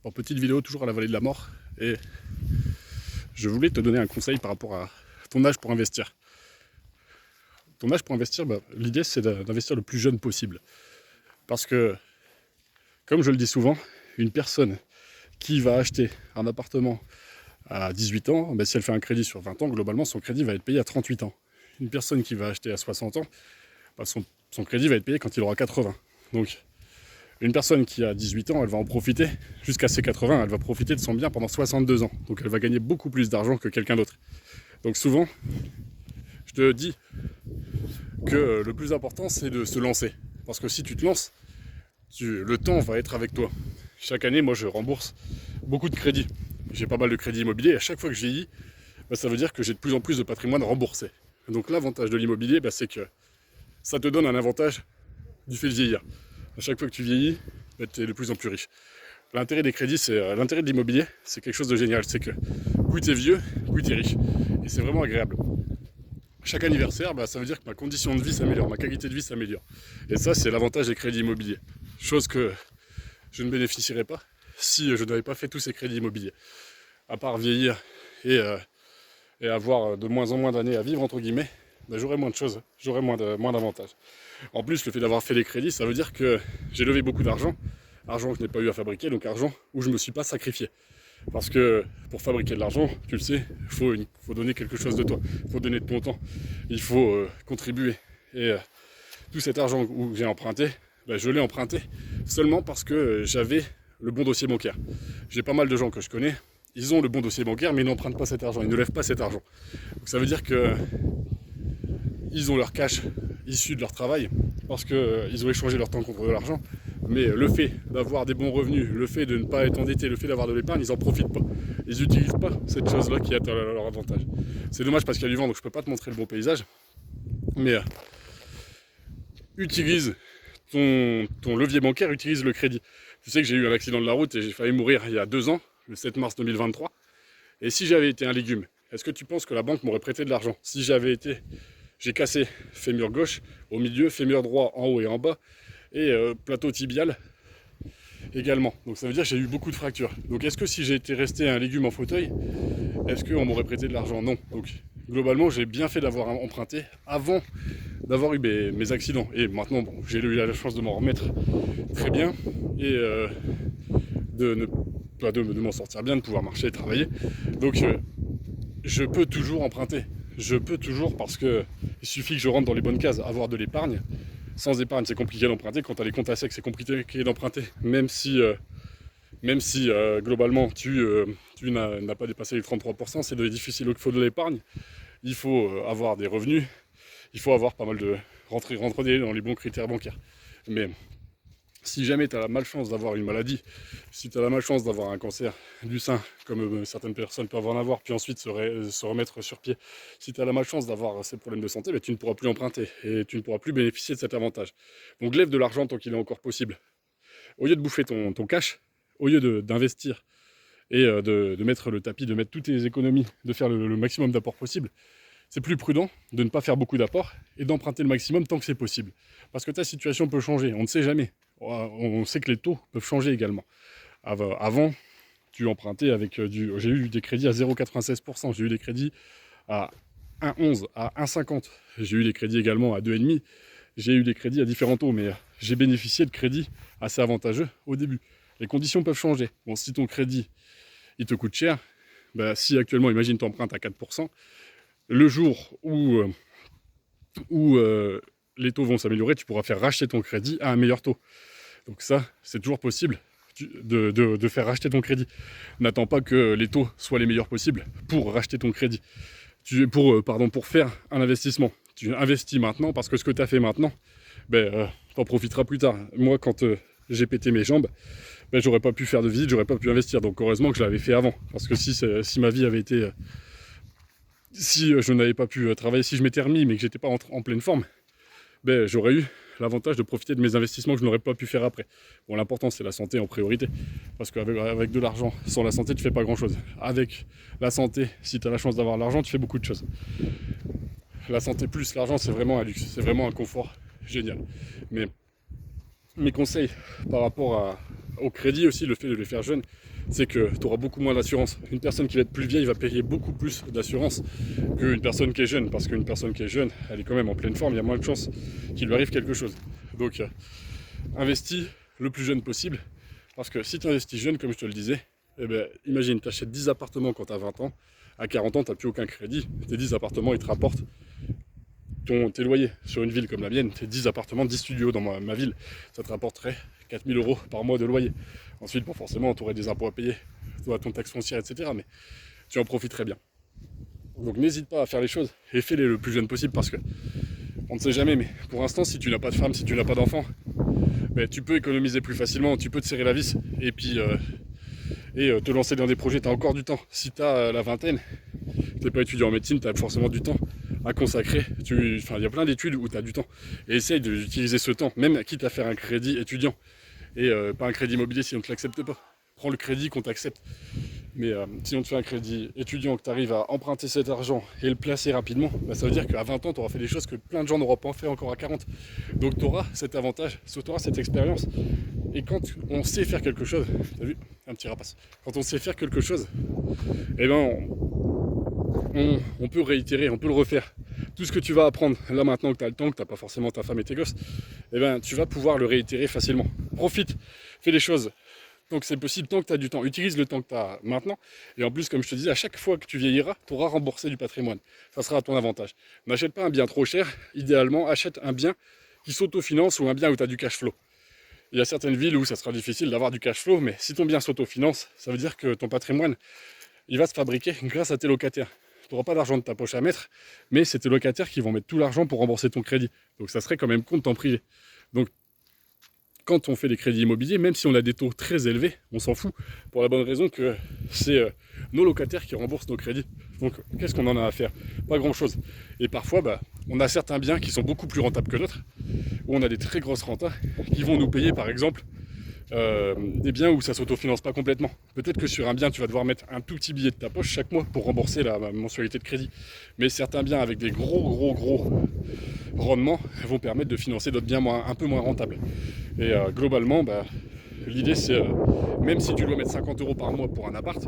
Bon, petite vidéo toujours à la vallée de la mort. Et je voulais te donner un conseil par rapport à ton âge pour investir. Ton âge pour investir, l'idée c'est d'investir le plus jeune possible. Parce que, comme je le dis souvent, une personne qui va acheter un appartement à 18 ans, si elle fait un crédit sur 20 ans, globalement son crédit va être payé à 38 ans. Une personne qui va acheter à 60 ans, son crédit va être payé quand il aura 80. Donc, une personne qui a 18 ans, elle va en profiter jusqu'à ses 80, elle va profiter de son bien pendant 62 ans. Donc elle va gagner beaucoup plus d'argent que quelqu'un d'autre. Donc souvent, je te dis que le plus important, c'est de se lancer. Parce que si tu te lances, le temps va être avec toi. Chaque année, moi, je rembourse beaucoup de crédits. J'ai pas mal de crédits immobiliers et à chaque fois que je vieillis, ça veut dire que j'ai de plus en plus de patrimoine remboursé. Donc l'avantage de l'immobilier, c'est que ça te donne un avantage du fait de vieillir. À chaque fois que tu vieillis, tu es de plus en plus riche. L'intérêt des crédits, l'intérêt de l'immobilier, c'est quelque chose de génial. C'est que plus tu es vieux, plus tu es riche. Et c'est vraiment agréable. Chaque anniversaire, ça veut dire que ma condition de vie s'améliore, ma qualité de vie s'améliore. Et ça, c'est l'avantage des crédits immobiliers. Chose que je ne bénéficierais pas si je n'avais pas fait tous ces crédits immobiliers. À part vieillir et avoir de moins en moins d'années à vivre, entre guillemets, j'aurais moins de choses, j'aurais moins d'avantages. En plus, le fait d'avoir fait les crédits, ça veut dire que j'ai levé beaucoup d'argent, argent que je n'ai pas eu à fabriquer, donc argent où je ne me suis pas sacrifié. Parce que pour fabriquer de l'argent, tu le sais, il faut donner quelque chose de toi, il faut donner de ton temps, il faut contribuer. Et tout cet argent que j'ai emprunté, je l'ai emprunté seulement parce que j'avais le bon dossier bancaire. J'ai pas mal de gens que je connais, ils ont le bon dossier bancaire, mais ils n'empruntent pas cet argent, ils ne lèvent pas cet argent. Donc ça veut dire que ils ont leur cash issu de leur travail, parce qu'ils ont échangé leur temps contre de l'argent, mais le fait d'avoir des bons revenus, le fait de ne pas être endetté, le fait d'avoir de l'épargne, ils n'en profitent pas. Ils n'utilisent pas cette chose-là qui est à leur avantage. C'est dommage parce qu'il y a du vent, donc je ne peux pas te montrer le bon paysage, mais utilise ton levier bancaire, utilise le crédit. Tu sais que j'ai eu un accident de la route et j'ai failli mourir il y a 2 ans, le 7 mars 2023, et si j'avais été un légume, est-ce que tu penses que la banque m'aurait prêté de l'argent? Si j'avais été... J'ai cassé fémur gauche au milieu, fémur droit en haut et en bas, et plateau tibial également. Donc ça veut dire que j'ai eu beaucoup de fractures. Donc est-ce que si j'ai été resté un légume en fauteuil, est-ce qu'on m'aurait prêté de l'argent? Non. Donc globalement, j'ai bien fait d'avoir emprunté avant d'avoir eu mes accidents. Et maintenant, j'ai eu la chance de m'en remettre très bien et de m'en sortir bien, de pouvoir marcher et travailler. Donc je peux toujours emprunter. Je peux toujours, parce que il suffit que je rentre dans les bonnes cases, avoir de l'épargne. Sans épargne, c'est compliqué d'emprunter. Quand tu as les comptes à sec, c'est compliqué d'emprunter. Même si globalement, tu n'as pas dépassé les 33%, c'est difficile. Donc il faut de l'épargne. Il faut avoir des revenus. Il faut avoir pas mal de... rentrer dans les bons critères bancaires. Mais si jamais tu as la malchance d'avoir une maladie, si tu as la malchance d'avoir un cancer du sein, comme certaines personnes peuvent en avoir, puis ensuite se remettre sur pied, si tu as la malchance d'avoir ces problèmes de santé, tu ne pourras plus emprunter et tu ne pourras plus bénéficier de cet avantage. Donc lève de l'argent tant qu'il est encore possible. Au lieu de bouffer ton cash, au lieu d'investir et de mettre le tapis, de mettre toutes tes économies, de faire le maximum d'apports possible, c'est plus prudent de ne pas faire beaucoup d'apports et d'emprunter le maximum tant que c'est possible. Parce que ta situation peut changer, on ne sait jamais. On sait que les taux peuvent changer également. Avant, tu empruntais avec j'ai eu des crédits à 0,96%, j'ai eu des crédits à 1,11, à 1,50. J'ai eu des crédits également à 2,5. J'ai eu des crédits à différents taux, mais j'ai bénéficié de crédits assez avantageux au début. Les conditions peuvent changer. Bon, si ton crédit, il te coûte cher, si actuellement, imagine, tu empruntes à 4%, le jour où les taux vont s'améliorer, tu pourras faire racheter ton crédit à un meilleur taux. Donc ça, c'est toujours possible de faire racheter ton crédit. N'attends pas que les taux soient les meilleurs possibles pour racheter ton crédit. Pour faire un investissement. Tu investis maintenant parce que ce que tu as fait maintenant, tu en profiteras plus tard. Moi, quand j'ai pété mes jambes, j'aurais pas pu faire de visite, j'aurais pas pu investir. Donc heureusement que je l'avais fait avant. Parce que si ma vie avait été... si je n'avais pas pu travailler, si je m'étais remis mais que j'étais pas en pleine forme, j'aurais eu l'avantage de profiter de mes investissements que je n'aurais pas pu faire après. Bon, l'important c'est la santé en priorité, parce qu'avec de l'argent, sans la santé, tu fais pas grand chose. Avec la santé, si tu as la chance d'avoir l'argent, tu fais beaucoup de choses. La santé plus l'argent, c'est vraiment un luxe, c'est vraiment un confort génial. Mais mes conseils par rapport au crédit aussi, le fait de les faire jeunes, c'est que tu auras beaucoup moins d'assurance. Une personne qui va être plus vieille va payer beaucoup plus d'assurance qu'une personne qui est jeune, parce qu'une personne qui est jeune, elle est quand même en pleine forme, il y a moins de chances qu'il lui arrive quelque chose. Donc investis le plus jeune possible, parce que si tu investis jeune, comme je te le disais, eh ben, imagine, tu achètes 10 appartements quand tu as 20 ans, à 40 ans, tu n'as plus aucun crédit, tes 10 appartements, ils te rapportent tes loyers. Sur une ville comme la mienne, tes 10 appartements, 10 studios dans ma ville, ça te rapporterait 4 000 € par mois de loyer. Ensuite, bon, forcément, tu aurais des impôts à payer, toi, ton taxe foncière, etc. Mais tu en profiterais bien. Donc n'hésite pas à faire les choses et fais-les le plus jeune possible, parce que on ne sait jamais, mais pour l'instant, si tu n'as pas de femme, si tu n'as pas d'enfant, ben, tu peux économiser plus facilement, tu peux te serrer la vis et puis te lancer dans des projets. Tu as encore du temps. Si tu as la vingtaine, tu n'es pas étudiant en médecine, tu as forcément du temps à consacrer. Il y a plein d'études où tu as du temps. Et essaye d'utiliser ce temps, même quitte à faire un crédit étudiant et pas un crédit immobilier si on ne te l'accepte pas. Prends le crédit qu'on t'accepte. Mais si on te fait un crédit étudiant, que tu arrives à emprunter cet argent et le placer rapidement, bah, ça veut dire qu'à 20 ans, tu auras fait des choses que plein de gens n'auront pas fait encore à 40. Donc tu auras cet avantage, tu auras cette expérience. Et quand on sait faire quelque chose, t'as vu, un petit rapace, quand on sait faire quelque chose, eh ben on peut réitérer, on peut le refaire. Tout ce que tu vas apprendre là maintenant que tu as le temps, que tu n'as pas forcément ta femme et tes gosses, eh ben tu vas pouvoir le réitérer facilement. Profite, fais les choses. Donc c'est possible tant que tu as du temps. Utilise le temps que tu as maintenant. Et en plus, comme je te disais, à chaque fois que tu vieilliras, tu auras remboursé du patrimoine. Ça sera à ton avantage. N'achète pas un bien trop cher. Idéalement, achète un bien qui s'autofinance ou un bien où tu as du cash flow. Il y a certaines villes où ça sera difficile d'avoir du cash flow, mais si ton bien s'autofinance, ça veut dire que ton patrimoine, il va se fabriquer grâce à tes locataires. Tu n'auras pas d'argent de ta poche à mettre, mais c'est tes locataires qui vont mettre tout l'argent pour rembourser ton crédit. Donc ça serait quand même con de t'en priver. Donc quand on fait des crédits immobiliers, même si on a des taux très élevés, on s'en fout, pour la bonne raison que c'est nos locataires qui remboursent nos crédits. Donc qu'est-ce qu'on en a à faire? Pas grand-chose. Et parfois, on a certains biens qui sont beaucoup plus rentables que d'autres, où on a des très grosses rentas, qui vont nous payer par exemple des biens où ça ne s'autofinance pas complètement. Peut-être que sur un bien, tu vas devoir mettre un tout petit billet de ta poche chaque mois pour rembourser la mensualité de crédit. Mais certains biens avec des gros rendements vont permettre de financer d'autres biens un peu moins rentables. Et globalement, l'idée c'est, même si tu dois mettre 50 € par mois pour un appart,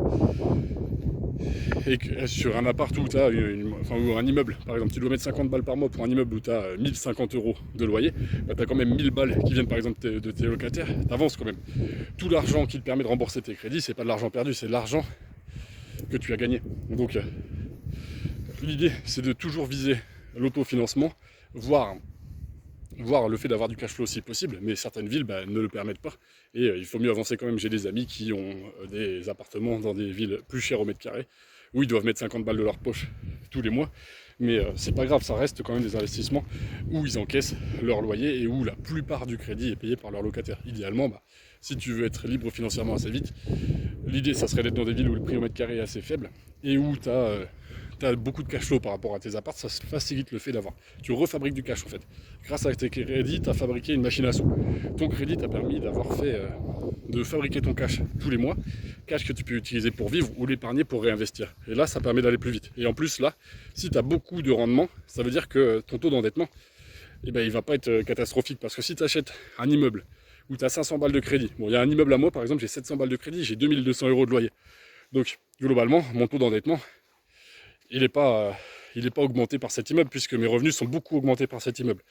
et que sur un appart où tu as ou un immeuble, par exemple, tu dois mettre 50 balles par mois pour un immeuble où tu as 1050 € de loyer, tu as quand même 1000 balles qui viennent par exemple de tes locataires, tu avances quand même. Tout l'argent qui te permet de rembourser tes crédits, c'est pas de l'argent perdu, c'est de l'argent que tu as gagné. Donc l'idée c'est de toujours viser l'autofinancement, voire le fait d'avoir du cash flow si possible, mais certaines villes ne le permettent pas. Et il faut mieux avancer quand même. J'ai des amis qui ont des appartements dans des villes plus chères au mètre carré, où ils doivent mettre 50 balles de leur poche tous les mois. Mais c'est pas grave, ça reste quand même des investissements où ils encaissent leur loyer et où la plupart du crédit est payé par leurs locataires. Idéalement, si tu veux être libre financièrement assez vite, l'idée ça serait d'être dans des villes où le prix au mètre carré est assez faible et où tu as beaucoup de cash flow par rapport à tes apparts, ça facilite le fait d'avoir. Tu refabriques du cash en fait. Grâce à tes crédits, tu as fabriqué une machine à sous. Ton crédit t'a permis d'avoir de fabriquer ton cash tous les mois, cash que tu peux utiliser pour vivre ou l'épargner pour réinvestir. Et là, ça permet d'aller plus vite. Et en plus, là, si tu as beaucoup de rendement, ça veut dire que ton taux d'endettement, il va pas être catastrophique. Parce que si tu achètes un immeuble où tu as 500 balles de crédit, bon, il y a un immeuble à moi, par exemple, j'ai 700 balles de crédit, j'ai 2200 € de loyer. Donc, globalement, mon taux d'endettement, il n'est pas augmenté par cet immeuble, puisque mes revenus sont beaucoup augmentés par cet immeuble.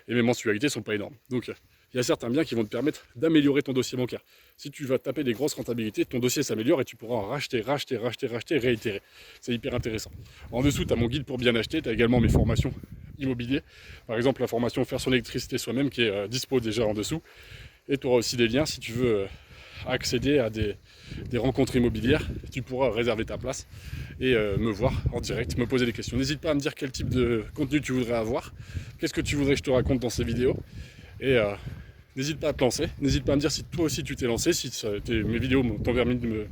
Et mes mensualités ne sont pas énormes. Donc il y a certains biens qui vont te permettre d'améliorer ton dossier bancaire. Si tu vas taper des grosses rentabilités, ton dossier s'améliore et tu pourras en racheter, réitérer. C'est hyper intéressant. En dessous, tu as mon guide pour bien acheter, tu as également mes formations immobilières. Par exemple, la formation Faire son électricité soi-même qui est dispo déjà en dessous. Et tu auras aussi des liens si tu veux accéder à des rencontres immobilières. Tu pourras réserver ta place et me voir en direct, me poser des questions. N'hésite pas à me dire quel type de contenu tu voudrais avoir, qu'est-ce que tu voudrais que je te raconte dans ces vidéos, et n'hésite pas à te lancer, n'hésite pas à me dire si toi aussi tu t'es lancé, si mes vidéos t'ont permis de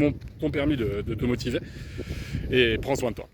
te motiver, et prends soin de toi.